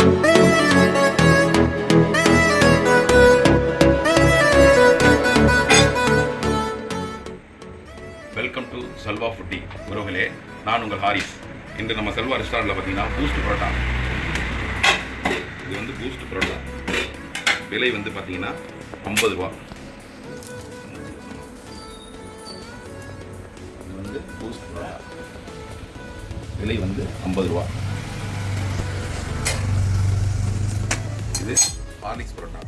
Welcome to Selva foodie உறவுகளே, நான் உங்கள் ஹாரிஸ். இன்று நம்ம செல்வா ரெஸ்டாரண்ட்டில் பார்த்தீங்கன்னா பூஸ்ட் பரோட்டா. இது வந்து பூஸ்ட் பரோட்டா. விலை வந்து பார்த்தீங்கன்னா 50 ரூபா. இது வந்து பூஸ்ட் பரோட்டா, விலை வந்து 50 ரூபா. இது ஹார்லிக்ஸ் பரோட்டா.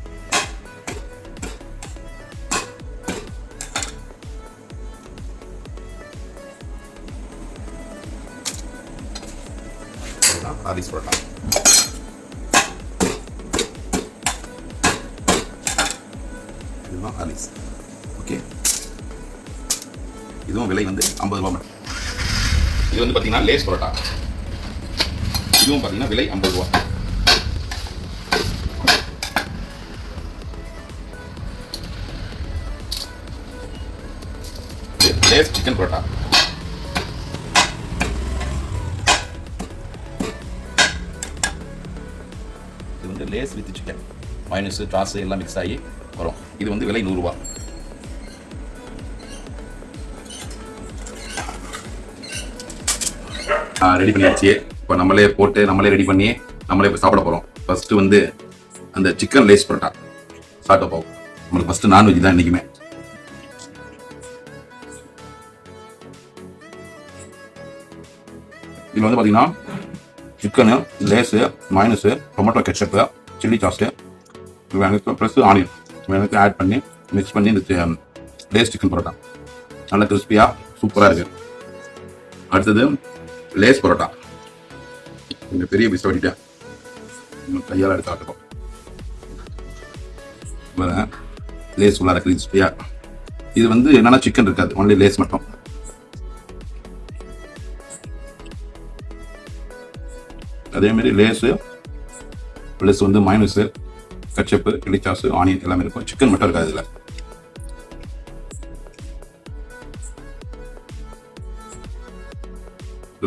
ஹார்லிக்ஸ் பரோட்டா. இதுதான் ஹார்லிக்ஸ். ஓகே, இதுவும் விலை வந்து 50 ரூபா மட்டும். இது வந்து பார்த்தீங்கன்னா லேஸ் பரோட்டா. இதுவும் பார்த்தீங்கன்னா விலை 50 ரூபா. Lay's chicken parotta. இது வந்து Lay's with chicken, mayonnaise sauce எல்லாம் மிக்ஸ் ஆகி வரும். இது வந்து விலை 100 ரூபா. ரெடி பண்ணியாச்சு. இப்போ நம்மளே போட்டு நம்மளே ரெடி பண்ணி நம்மளே இப்போ சாப்பிட போகிறோம். ஃபர்ஸ்ட் வந்து அந்த சிக்கன் லேஸ் பரோட்டா சாப்பிட போகும். நம்மளுக்கு ஃபர்ஸ்ட் நான்வெஜ் தான் இன்னைக்குமே. இதில் வந்து பார்த்தீங்கன்னா chicken, Lay's, mayonnaise, tomato ketchup, chilli sauce, plus onion எனக்கு ஆட் பண்ணி மிக்ஸ் பண்ணி இந்த லேஸ் சிக்கன் பரோட்டா நல்லா கிறிஸ்பியாக சூப்பராக இருக்குது. அடுத்தது லேஸ் பரோட்டா. கொஞ்சம் பெரிய பீஸ் வெட்டிட்டேன், கையால் எடுத்து ஆட்டுப்போம். லேஸ் உள்ளார கிறிஸ்பியாக. இது வந்து என்னென்னா சிக்கன் இருக்காது, ஒன்லி லேஸ் மட்டும். அதேமாரி லேஸு ப்ளஸ் வந்து மைனஸு, கச்சப்பு, சில்லி சாஸு, ஆனியன் எல்லாமே இருக்கும். சிக்கன் மட்டும் இருக்காது இதில்.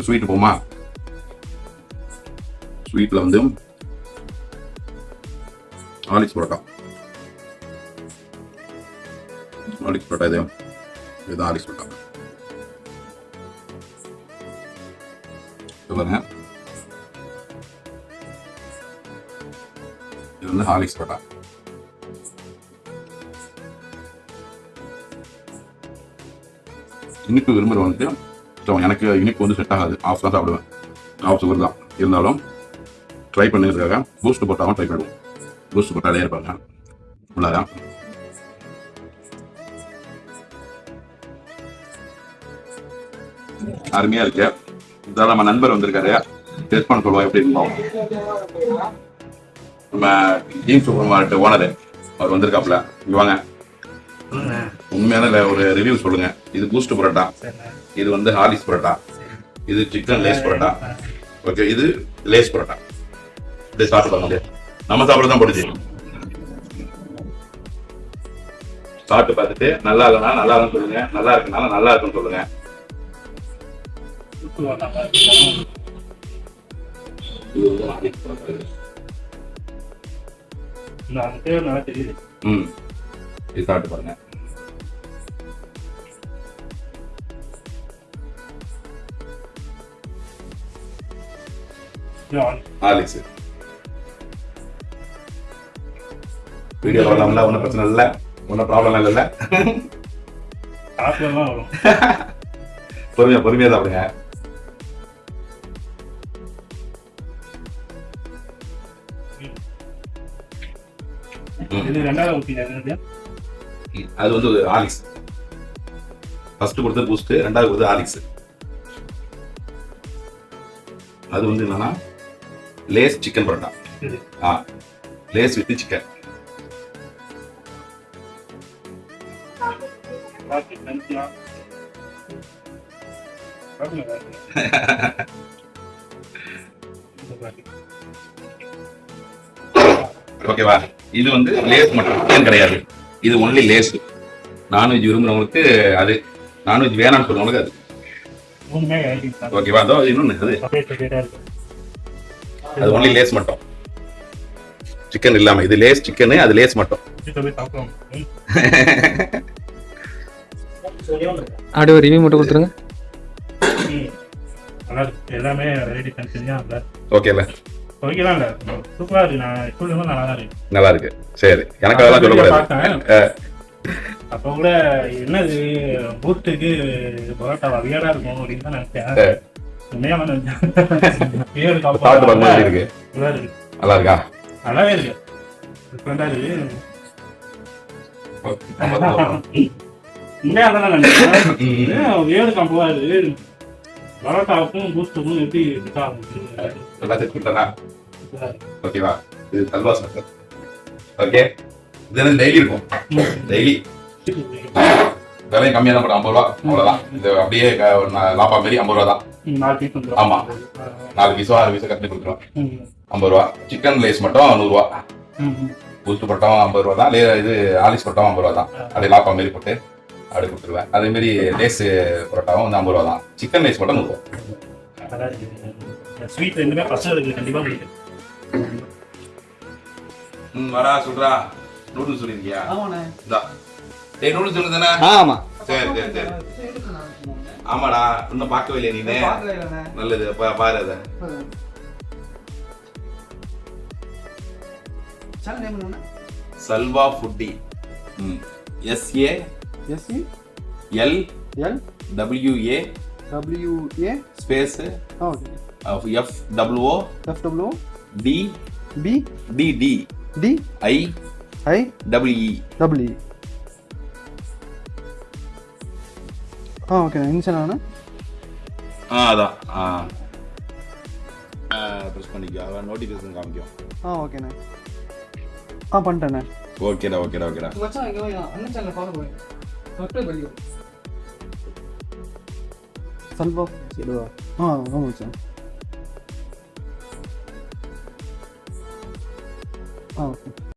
ஸ்வீட் போமா. ஸ்வீட்டில் வந்து ஹார்லிக்ஸ் பரோட்டா. ஹார்லிக்ஸ் பரோட்டா இதுதான் ஹார்லிக்ஸ் பரோட்டா. சொல்லுங்க, இது வந்து ஹார்லிக்ஸ் பரோட்டா. இனிப்பு விரும்புகிறவனுக்கு எனக்கு இனிப்பு வந்து செட் ஆகாது, ஆஃப் தான் சாப்பிடுவேன். ஆஃப் சுகர் தான் இருந்தாலும் ட்ரை பண்ணுறதுக்காக பூஸ்ட் பரோட்டாவும் ட்ரை பண்ணுவோம். பூஸ்ட் பரோட்டாலே இருப்பாங்க உள்ளதான். அருமையா இருக்கு. இதான் நம்ம நண்பர் வந்திருக்காரு, டெஸ்ட் பண்ண சொல்லுவோம் எப்படி இருக்கும். நம்ம டீம் சூப்பர் மார்க்கெட் ஓனர் அவர் வந்திருக்காப்புல. இங்க வாங்க, உண்மையான ஒரு ரிவ்யூ சொல்லுங்க. இது பூஸ்ட் பரோட்டா, இது வந்து ஹார்லிக்ஸ் பரோட்டா, இது சிக்கன் லேஸ் பரோட்டா. ஓகே, இது லேஸ் பரோட்டா. இது சாப்பிட்டு பாருங்க, நம்ம சாப்பிட தான் போடுச்சு. சாப்பிட்டு பார்த்துட்டு நல்லா இல்லைனா நல்லா இருக்குன்னு சொல்லுங்க, நல்லா இருக்குனால நல்லா இருக்குன்னு சொல்லுங்க. இது சாப்பிட்டு பாருங்க. ஹார்லிக்ஸ் வீடியோ வரலாம்ல, ஒன்றும் பிரச்சனை இல்லை, ஒன்றும் ப்ராப்ளம் இல்லைல்ல. பொறுமையா சாப்பிடுங்க. அது வந்து ஹார்லிக்ஸ். ஃபர்ஸ்ட் கொடுத்தது பூஸ்ட், ரெண்டாவது கொடுத்தது ஹார்லிக்ஸ். அது வந்து என்னன்னா Lay's chicken parotta. Lay's with chicken. ஓகேவா? இது வந்து லேஸ் மட்டும், சிக்கன் கிடையாது. இது ஒன்லி லேஸ். நான்வெஜ் விரும்புறவங்களுக்கு அது, நான்வெஜ் வேணாம்னு சொல்றவங்களுக்கு அது. ஓகேவா? அதோ இன்னொன்னு அது ஒன்லி லேஸ் மட்டும். சிக்கன் இல்லாம இது லேஸ் சிக்கனு, அது லேஸ் மட்டும். அப்படியே ஒரு ரிவ்யூ மட்டும் கொடுத்துருங்க. எல்லாமே ரெடி தனித்தனியா ஓகேல ஓகேலாம் இல்ல சூப்பரா இருக்கு. நான் சொல்லுங்க நல்லா இருக்கு. நல்லா இருக்கு. சரி, எனக்கு அதெல்லாம் சொல்லக்கூடாது. அப்ப கூட என்னது பூத்துக்கு பரோட்டா வியடா இருக்கும் அப்படின்னு தான் நினைச்சேன். உண்மையா இருக்கு. நல்லா இருக்கா? நல்லாவே இருக்கு. டிஃபரெண்டா இருக்கு. உண்மையா தான் நினைச்சேன். வியடு காம்பா இருக்கு. பரோட்டாவுக்கும் பூஸ்டுக்கும் எப்படி ஓகேவா? இது தல்வா சார். ஓகே, இது டெய்லி இருக்கும். டெய்லி விலையும் கம்மியா தான் போடும், 50 ரூபா அவ்வளவுதான். இது அப்படியே லாப்பா மாரி 50 ரூபா தான். ஆமா, 4 பீஸோ 6 பீஸோ கட் பண்ணி கொடுத்துருவோம். 50 ரூபா. சிக்கன் லேஸ் மட்டும் 100 ரூபா. பூஸ்ட் பட்டம் 50 ரூபா தான். இது ஆலிஸ் பட்டம் 50 ரூபா தான். அப்படியே லாப்பா மாரி போட்டு அப்படி கொடுத்துருவேன். அதே மாதிரி லேஸ் பரோட்டாவும் வந்து 50 ரூபா தான். சிக்கன் லேஸ் மட்டும் 100 ரூபா. ஸ்வீட் ரெண்டுமே பசங்களுக்கு கண்டிப்பா பிடிக்கும். வரா சொல்றா. நூடுல்ஸ் சொல்லிருக்கியா? ஆமாண்ணே. இந்தா. டேய், நூடுல்ஸ் சொல்லுதானே? ஆமா. சரி சரி சரி. ஆமாடா, இன்னும் பார்க்கவே இல்லையா நீனே? நல்லது, பாரு அத. சேனல் நேம் என்ன? Salwar foodie. SA LWA space FWO DDIE. Okay. இன்ஸ்டால அதான் ப்ரெஸ் பண்ணிக்கோ, நோட்டிஃபிகேஷன் காமிக்கும். ஓகேண்ணே. பண்ணிட்டேண்ணே. ஓகேடா ஓகேடா ஓகேடா. மச்சான் இங்க வா, அண்ணன் சேனலை ஃபாலோ பண்ணு. சப்ஸ்கிரைப் பண்ணிக்கோ. சல்வா செல்வா. ஆமா மச்சான். ஓகே.